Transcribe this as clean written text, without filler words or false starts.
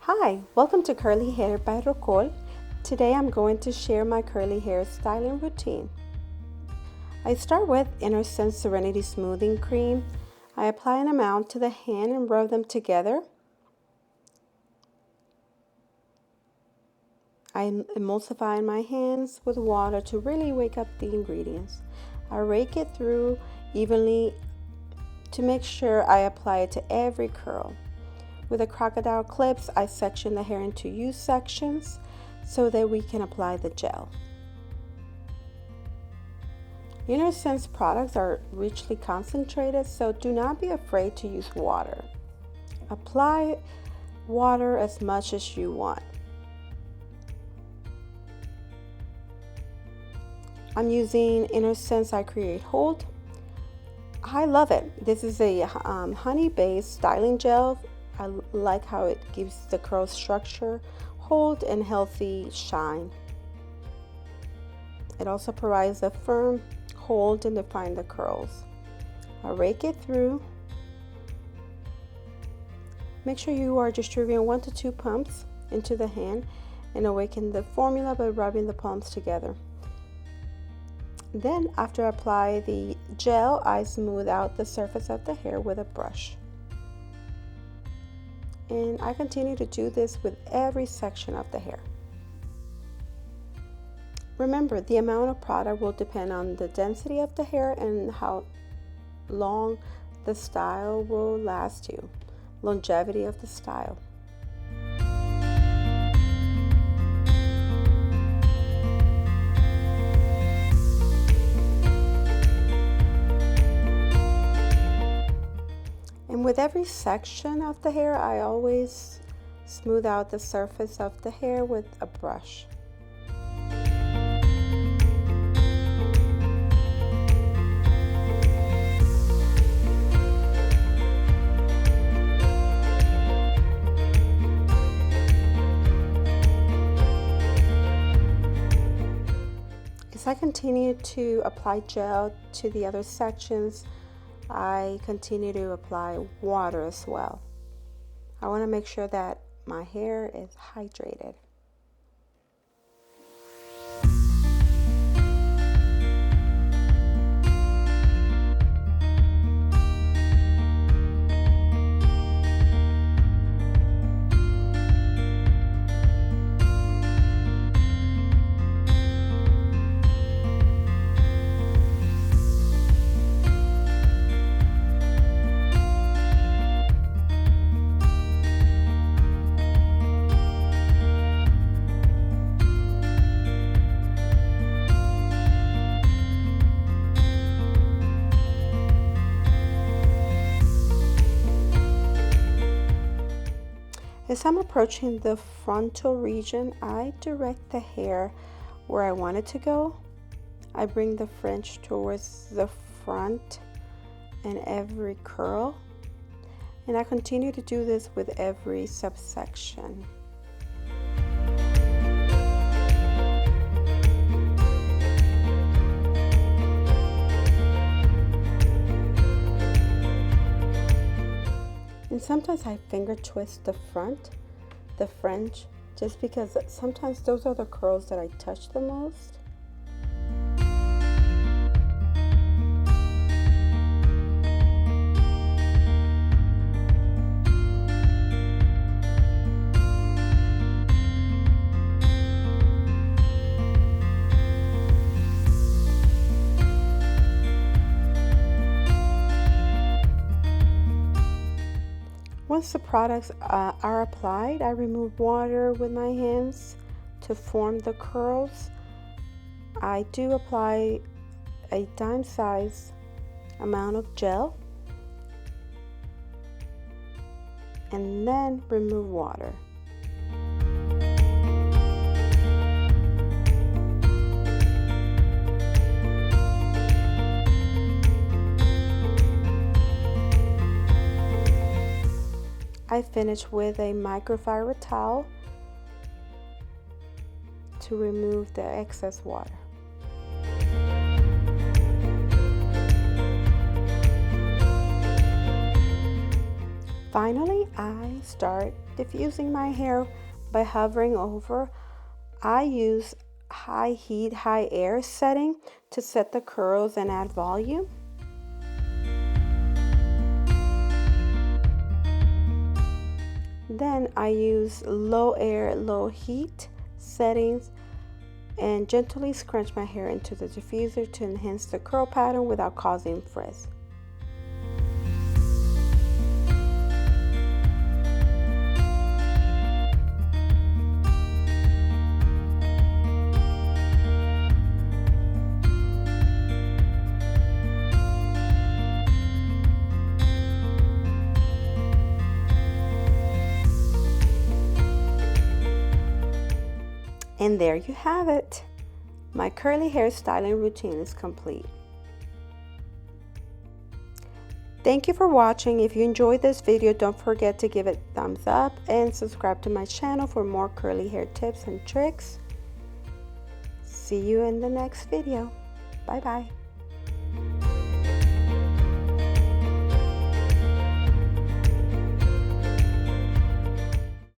Hi, welcome to Curly Hair by Rocol. Today I'm going to share my curly hair styling routine. I start with Innersense Serenity Smoothing Cream. I apply an amount to the hand and rub them together. I emulsify my hands with water to really wake up the ingredients. I rake it through evenly to make sure I apply it to every curl. With the crocodile clips, I section the hair into U sections so that we can apply the gel. Innersense products are richly concentrated, so do not be afraid to use water. Apply water as much as you want. I'm using Innersense I Create Hold. I love it. This is a honey-based styling gel. I like how it gives the curl structure, hold, and healthy shine. It also provides a firm hold and define the curls. I rake it through. Make sure you are distributing 1 to 2 pumps into the hand and awaken the formula by rubbing the palms together. Then, after I apply the gel, I smooth out the surface of the hair with a brush. And I continue to do this with every section of the hair. Remember, the amount of product will depend on the density of the hair and how long the style will last you. Longevity of the style. And with every section of the hair, I always smooth out the surface of the hair with a brush. As I continue to apply gel to the other sections, I continue to apply water as well. I want to make sure that my hair is hydrated. As I'm approaching the frontal region, I direct the hair where I want it to go. I bring the fringe towards the front and every curl. And I continue to do this with every subsection. And sometimes I finger twist the fringe, just because sometimes those are the curls that I touch the most. Once the products are applied, I remove water with my hands to form the curls. I do apply a dime size amount of gel and then remove water. I finish with a microfiber towel to remove the excess water. Finally, I start diffusing my hair by hovering over. I use high heat, high air setting to set the curls and add volume. Then I use low air, low heat settings and gently scrunch my hair into the diffuser to enhance the curl pattern without causing frizz. And there you have it. My curly hair styling routine is complete. Thank you for watching. If you enjoyed this video, don't forget to give it a thumbs up and subscribe to my channel for more curly hair tips and tricks. See you in the next video. Bye bye.